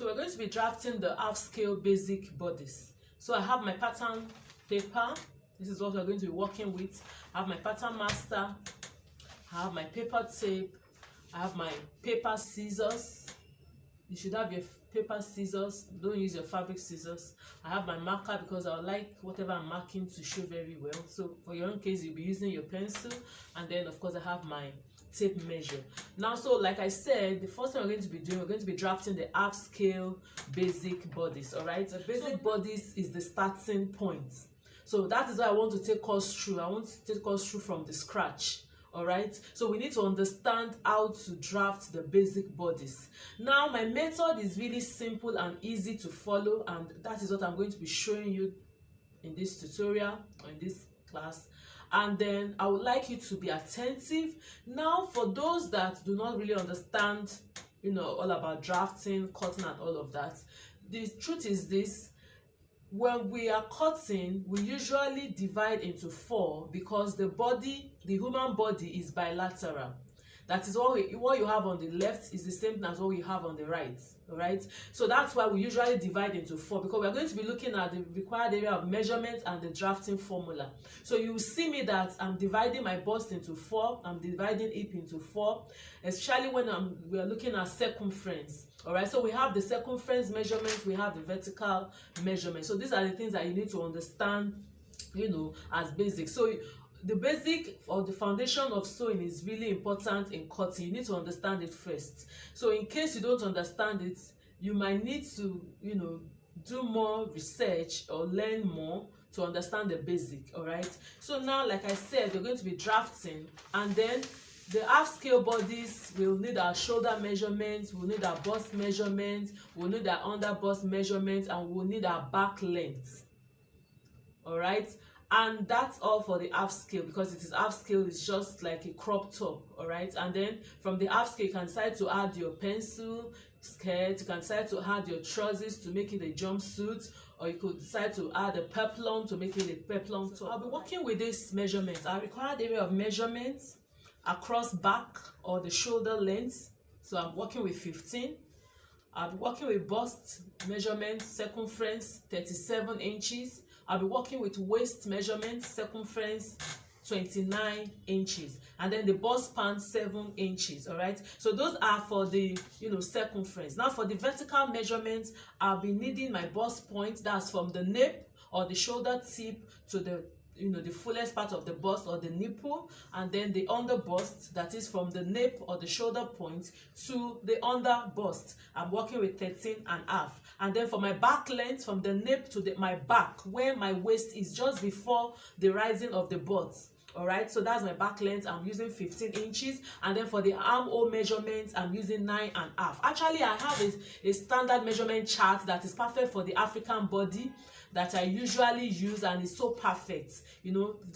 So we're going to be drafting the half scale basic bodice. So I have my pattern paper. This is what we're going to be working with. I have my pattern master. I have my paper tape. I have my paper scissors. You should have your paper scissors. Don't use your fabric scissors. I have my marker because I would like whatever I'm marking to show very well. So for your own case, you'll be using your pencil. And then of course I have my tape measure. Now, so like I said, the first thing we're going to be doing, we're going to be drafting the half scale basic bodice. All right, the basic bodice is the starting point. So that is what I want to take us through. I want to take us through from the scratch. All right, so we need to understand how to draft the basic bodice. Now, my method is really simple and easy to follow, and that is what I'm going to be showing you in this tutorial or in this class. And then I would like you to be attentive. Now, for those that do not really understand, all about drafting, cutting and all of that, the truth is this: when we are cutting, we usually divide into 4 because the human body is bilateral. That is what you have on the left is the same as what you have on the right. All right, so that's why we usually divide into 4, because we are going to be looking at the required area of measurement and the drafting formula. So you will see me that I'm dividing my bust into 4, I'm dividing hip into 4, especially when we are looking at circumference. All right, so we have the circumference measurement, we have the vertical measurement. So these are the things that you need to understand, as basic. So the basic or the foundation of sewing is really important in cutting. You need to understand it first. So in case you don't understand it, you might need to, do more research or learn more to understand the basic. All right. So now, like I said, we're going to be drafting, and then the half scale bodice, we'll need our shoulder measurements, we'll need our bust measurements, we'll need our under bust measurements, and we'll need our back length. All right. And that's all for the half scale, because it is half scale, it's just like a crop top. All right, and then from the half scale you can decide to add your pencil skirt, you can decide to add your trousers to make it a jumpsuit, or you could decide to add a peplum to make it a peplum top. I'll be working with this measurement. Our required area of measurements across back or the shoulder length, so I'm working with 15. I'll be working with bust measurement, circumference 37 inches. I'll be working with waist measurement, circumference 29 inches, and then the bust span 7 inches. All right, so those are for the circumference. Now for the vertical measurements, I'll be needing my bust point, that's from the nape or the shoulder tip to the the fullest part of the bust or the nipple, and then the under bust, that is from the nape or the shoulder point to the under bust. I'm working with 13.5. And then for my back length, from the nape to my back, where my waist is just before the rising of the butt. All right, so that's my back length. I'm using 15 inches. And then for the armhole measurements, I'm using 9.5. Actually, I have a standard measurement chart that is perfect for the African body that I usually use, and it's so perfect.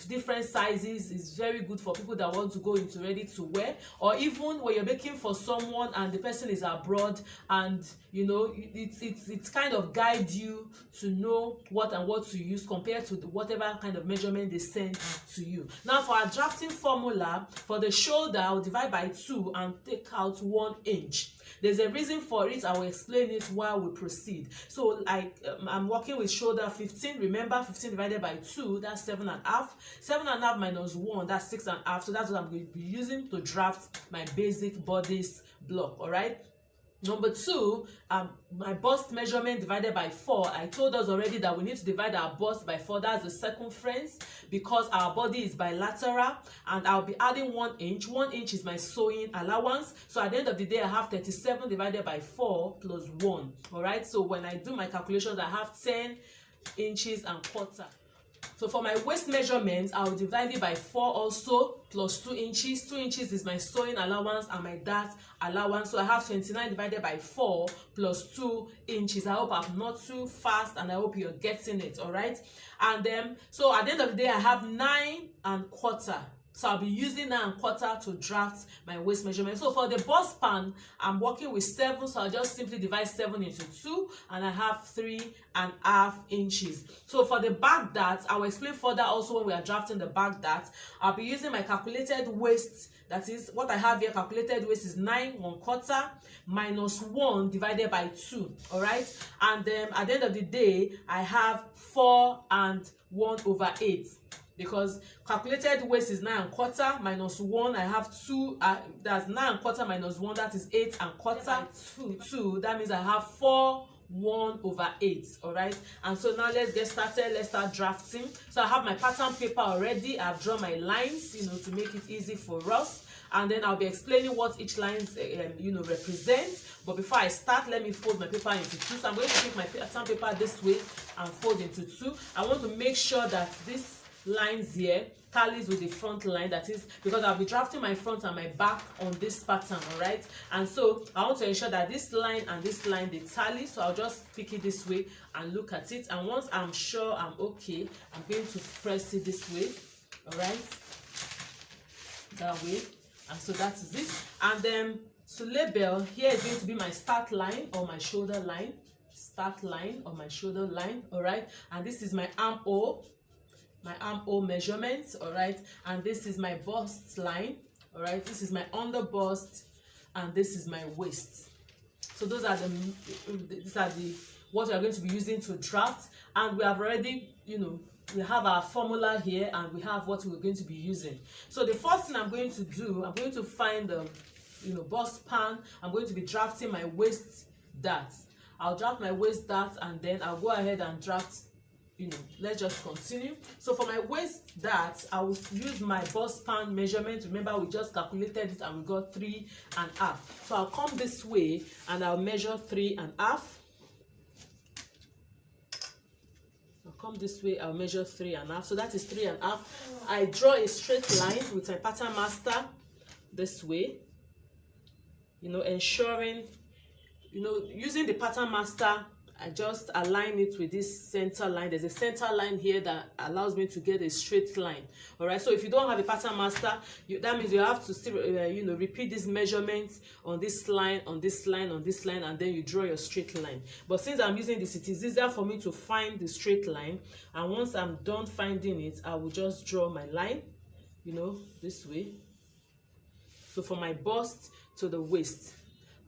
Different sizes is very good for people that want to go into ready to wear, or even when you're making for someone and the person is abroad, and it's kind of guide you to know what to use compared to whatever kind of measurement they send to you. Now for our drafting formula, for the shoulder, I'll divide by 2 and take out 1 inch. There's a reason for it. I will explain it while we proceed. So I'm working with shoulder 15. Remember, 15 divided by 2, that's 7.5. 7.5 minus 1, that's 6.5. So that's what I'm going to be using to draft my basic bodice block. All right. Number 2, my bust measurement divided by 4. I told us already that we need to divide our bust by 4. That's the circumference, because our body is bilateral, and I'll be adding 1 inch. 1 inch is my sewing allowance. So at the end of the day, I have 37 divided by 4 plus 1. All right. So when I do my calculations, I have 10 inches and quarter. So for my waist measurement, I'll divide it by 4 also, plus 2 inches. 2 inches is my sewing allowance and my dart allowance. So I have 29 divided by 4 plus 2 inches. I hope I'm not too fast, and I hope you're getting it. All right. And then, so at the end of the day, I have 9.25. So I'll be using 9¼ to draft my waist measurement. So for the bust pan, I'm working with 7, so I'll just simply divide 7 into 2, and I have 3½ inches. So for the back dart, I'll explain further also when we are drafting the back dart. I'll be using my calculated waist. That is what I have here. Calculated waist is 9¼ minus 1 divided by 2. All right, and then at the end of the day, I have 4 and 1/8. Because calculated waist is 9¼ minus 1, I have 2, that's 9¼ minus 1, that is 8¼ 2, that means I have 4 1/8. All right, and so now let's get started. Let's start drafting. So I have my pattern paper already. I've drawn my lines, to make it easy for us, and then I'll be explaining what each lines represents. But before I start, let me fold my paper into 2. So I'm going to take my pattern paper this way and fold into 2. I want to make sure that this lines here tallies with the front line, that is because I'll be drafting my front and my back on this pattern. All right, and so I want to ensure that this line and this line they tally. So I'll just pick it this way and look at it, and once I'm sure I'm okay, I'm going to press it this way. All right, that way, and so that is it. And then to label, here is going to be my start line or my shoulder line, start line or my shoulder line. All right, and this is my armhole, measurements. All right, and this is my bust line. All right, this is my under bust, and this is my waist. So these are the what we are going to be using to draft, and we have already we have our formula here, and we have what we're going to be using. So the first thing I'm going to do, I'm going to find the bust pan. I'm going to be drafting my waist dart. I'll draft my waist dart, and then I'll go ahead and draft. Let's just continue. So for my waist dart, I will use my bust pan measurement. Remember, we just calculated it and we got 3½. So I'll come this way and I'll measure 3½. I'll come this way, I'll measure 3½. So that is 3½. I draw a straight line with my pattern master this way, ensuring, using the pattern master, I just align it with this center line. There's a center line here that allows me to get a straight line. All right, so if you don't have a pattern master, that means you have to still repeat these measurements on this line, on this line, on this line, and then you draw your straight line. But since I'm using this, it is easier for me to find the straight line, and once I'm done finding it, I will just draw my line this way. So from my bust to the waist,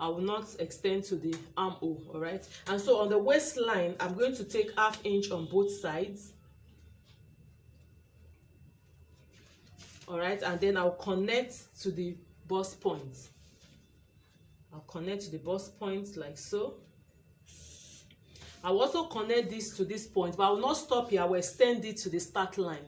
I will not extend to the armhole. All right, and so on the waistline, I'm going to take ½ inch on both sides. All right, and then I'll connect to the bust point. I'll connect to the bust point like so. I'll also connect this to this point, but I will not stop here. I will extend it to the start line.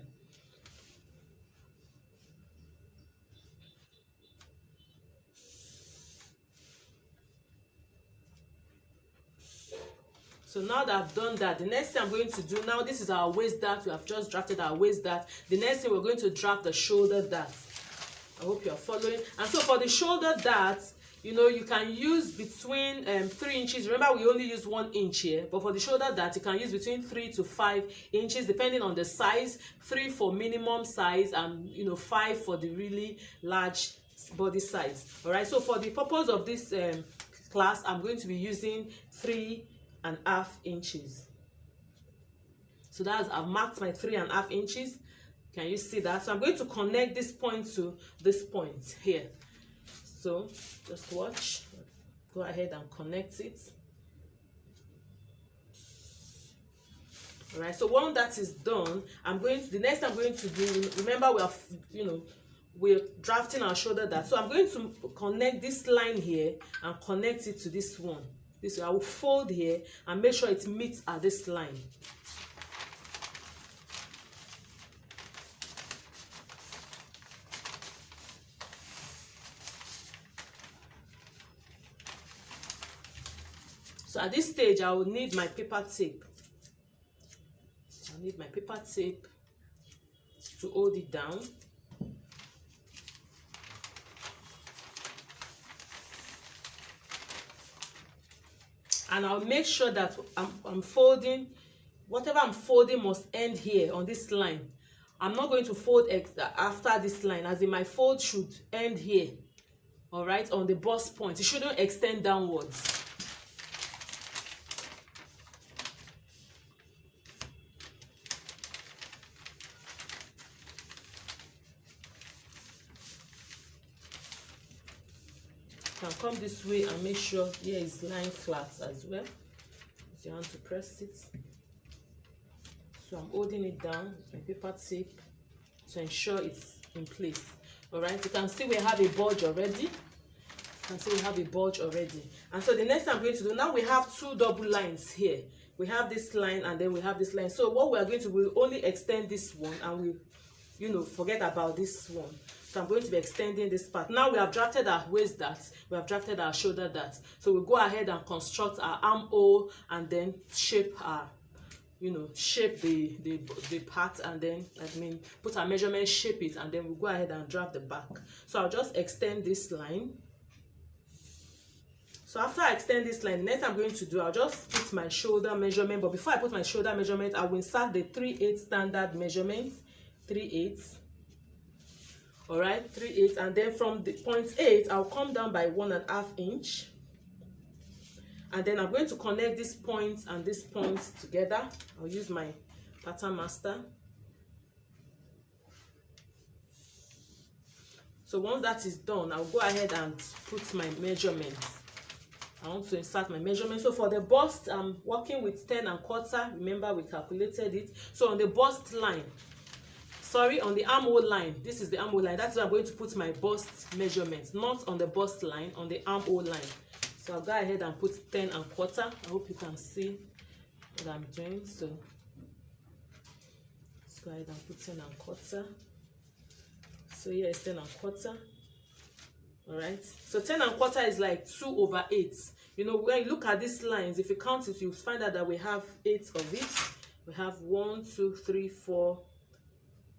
So now that I've done that, the next thing I'm going to do, now this is our waist dart. We have just drafted our waist dart. The next thing we're going to draft the shoulder dart. I hope you're following. And so for the shoulder dart, you can use between 3 inches. Remember, we only use 1 inch here. But for the shoulder dart, you can use between 3 to 5 inches, depending on the size. 3 for minimum size, and 5 for the really large body size. All right. So for the purpose of this class, I'm going to be using 3½ inches. So I've marked my 3½ inches. Can you see that? So I'm going to connect this point to this point here. So just watch. Go ahead and connect it. All right. So once that is done, the next I'm going to do. Remember, we're drafting our shoulder dart. So I'm going to connect this line here and connect it to this one. This way, I will fold here and make sure it meets at this line. So at this stage, I will need my paper tape. I need my paper tape to hold it down. And I'll make sure that I'm folding, whatever I'm folding must end here on this line. I'm not going to fold after this line, as in my fold should end here, all right, on the bust point. It shouldn't extend downwards. You can come this way and make sure here is lying flat as well. Use your hand to press it. So I'm holding it down with my paper tape to ensure it's in place. All right, you can see we have a bulge already. You can see we have a bulge already. And so the next thing I'm going to do, now we have two double lines here. We have this line and then we have this line. So what we are going to, we'll only extend this one and we, you know, forget about this one. So I'm going to be extending this part. Now we have drafted our waist dart, we have drafted our shoulder dart. So we'll go ahead and construct our armhole and then shape our, you know, shape the part, and then, put our measurement, shape it, and then we'll go ahead and draft the back. So I'll just extend this line. So after I extend this line, next I'm going to do, I'll just put my shoulder measurement. But before I put my shoulder measurement, I will insert the 3/8 standard measurement, 3/8. All right, 3/8, and then from the point 8, I'll come down by 1.5 inch. And then I'm going to connect this point and this point together. I'll use my pattern master. So once that is done, I'll go ahead and put my measurements. I want to insert my measurement. So for the bust, I'm working with 10.25. Remember, we calculated it. So on the bust line, sorry, on the armhole line, this is the armhole line. That's where I'm going to put my bust measurements, not on the bust line, on the armhole line. So I'll go ahead and put 10.25. I hope you can see what I'm doing. So let's go ahead and put 10.25. So here is 10.25. All right. So 10.25 is like 2/8. You know, when you look at these lines, if you count it, you'll find out that we have 8 of it. We have 1, 2, 3, 4.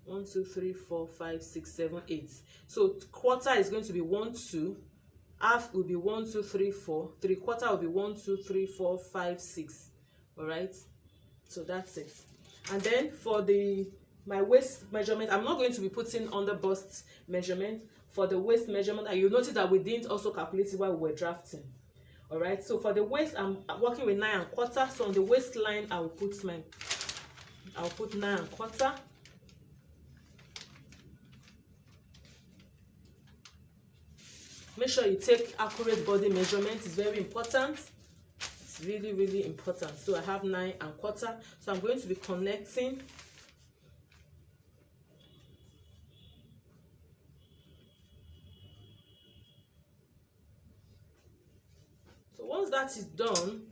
1, 2, 3, 4, 5, 6, 7, 8. So quarter is going to be 1, 2. Half will be 1, 2, 3, 4. 3/4 will be 1, 2, 3, 4, 5, 6. All right. So that's it. And then for my waist measurement, I'm not going to be putting on the bust measurement. For the waist measurement, and you'll notice that we didn't also calculate it while we were drafting. All right. So for the waist, I'm working with 9.25. So on the waistline, I'll put 9.25. Make sure you take accurate body measurement. It's very important. It's really, really important. So I have 9.25. So I'm going to be connecting. So once that is done,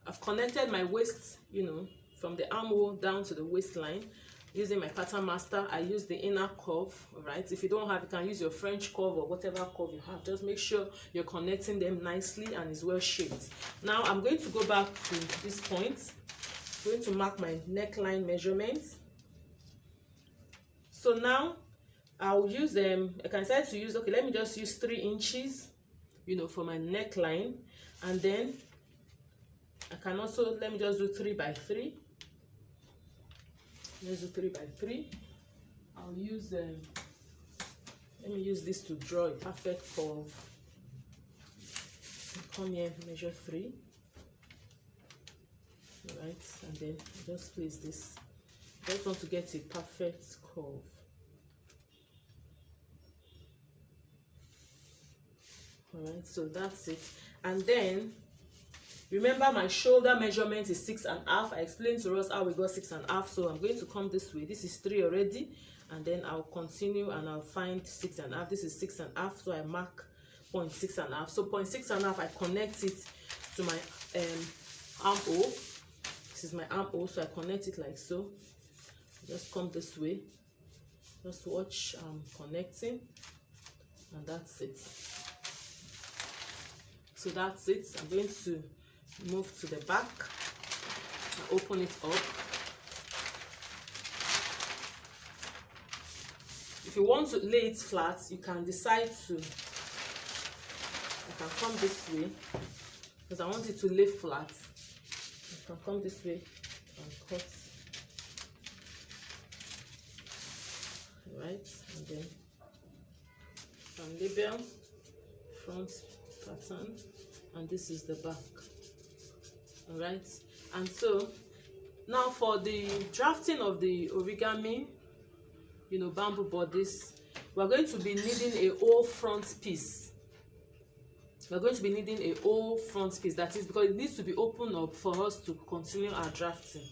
I've connected my waist, you know, from the armhole down to the waistline. Using my pattern master, I use the inner curve. All right, if you don't have, you can use your French curve or whatever curve you have. Just make sure you're connecting them nicely and it's well shaped. Now I'm going to go back to this point. I'm going to mark my neckline measurements. So now I'll use them. I can decide to use, okay, let me just use 3 inches, you know, for my neckline, and then I can also, let me just do 3x3. Let's do 3x3. I'll use let me use this to draw a perfect curve. Come here, measure 3. All right, and then just place this. I just want to get a perfect curve. All right, so that's it. And then remember, my shoulder measurement is 6.5. I explained to us how we got 6.5. So I'm going to come this way. This is 3 already, and then I'll continue and I'll find 6.5. This is 6.5. So I mark point 6.5. So point 6.5, I connect it to my armhole. This is my armhole, so I connect it like so. Just come this way. Just watch connecting, and that's it. So that's it. I'm going to move to the back and open it up. If you want to lay it flat, you can decide to, you can come this way, because I want it to lay flat. You can come this way and cut. right? And then label, front pattern, and this is the back. All right, and so now for the drafting of the origami, you know, bamboo bodice, we're going to be needing a whole front piece. We're going to be needing a whole front piece, that is because it needs to be opened up for us to continue our drafting.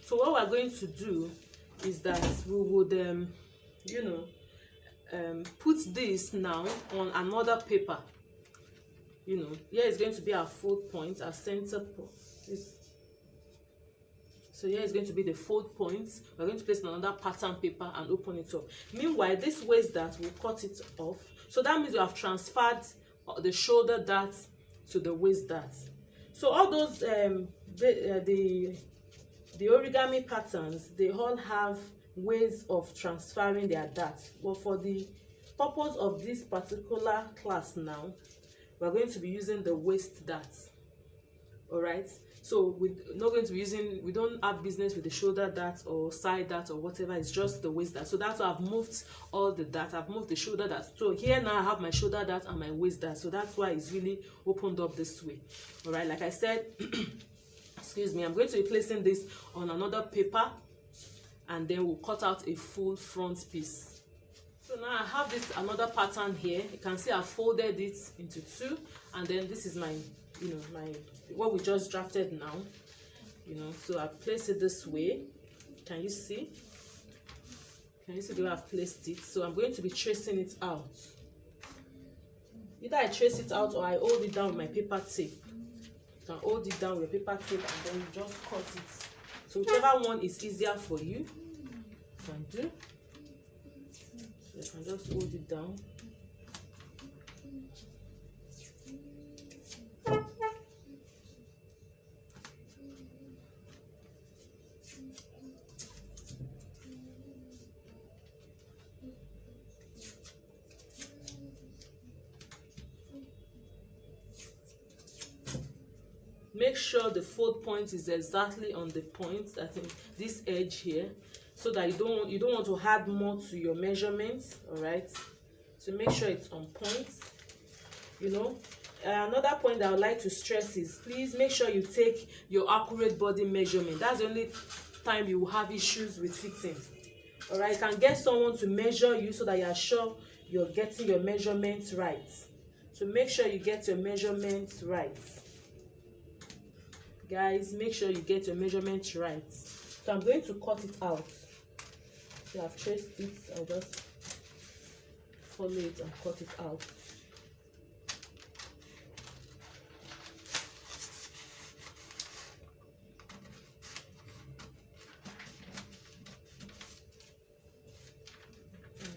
So what we're going to do is that we would you know, put this now on another paper. You know, here is going to be our fold point, our center point. So here is going to be the fold point. We're going to place another pattern paper and open it up. Meanwhile, this waist dart, we'll cut it off. So that means we have transferred the shoulder dart to the waist dart. So all those the origami patterns, they all have ways of transferring their dart. But for the purpose of this particular class now, we're going to be using the waist dart. All right, so we're not going to be using, we don't have business with the shoulder dart or side dart or whatever. It's just the waist dart. So that's why I've moved all the dart. I've moved the shoulder dart. So here now I have my shoulder dart and my waist dart. So that's why it's really opened up this way. All right, like I said, excuse me, I'm going to be placing this on another paper, and then we'll cut out a full front piece. So now I have this another pattern here. You can see I folded it into two, and then this is my, you know, my what we just drafted now. You know, so I place it this way. Can you see? Can you see the way I've placed it? So I'm going to be tracing it out. Either I trace it out or I hold it down with my paper tape. You can hold it down with your paper tape and then you just cut it. So whichever one is easier for you, you can do. So you can just hold it down. Make sure the fold point is exactly on the point, I think this edge here, so that you don't want to add more to your measurements. All right, so make sure it's on point. You know, another point that I would like to stress is, please make sure you take your accurate body measurement. That's the only time you will have issues with fitting. All right, you can get someone to measure you so that you are sure you're getting your measurements right. So make sure you get your measurements right. Guys, make sure you get your measurements right. So I'm going to cut it out. So I've traced it. I'll just follow it and cut it out.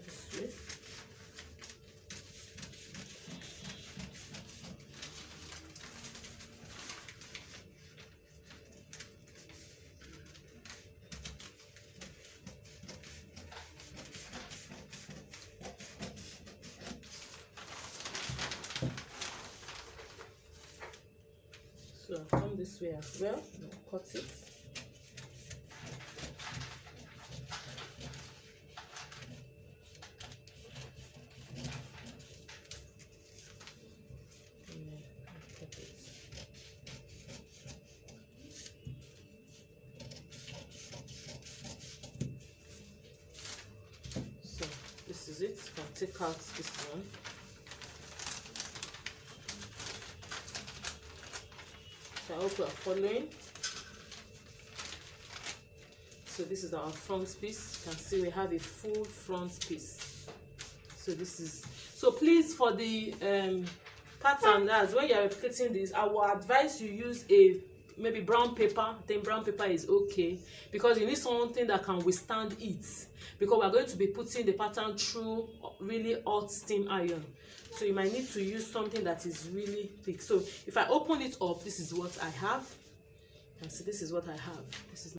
This way. So I'll come this way as well and cut it. So this is it. You can take out this one. So I hope you are following. So this is our front piece. You can see we have a full front piece. So this is, so please, for the pattern, that's when you are replicating this, I will advise you use a maybe brown paper. I think brown paper is okay, because you need something that can withstand heat, because we're going to be putting the pattern through really hot steam iron. So you might need to use something that is really thick. So if I open it up, this is what I have. And see, this is what I have. This is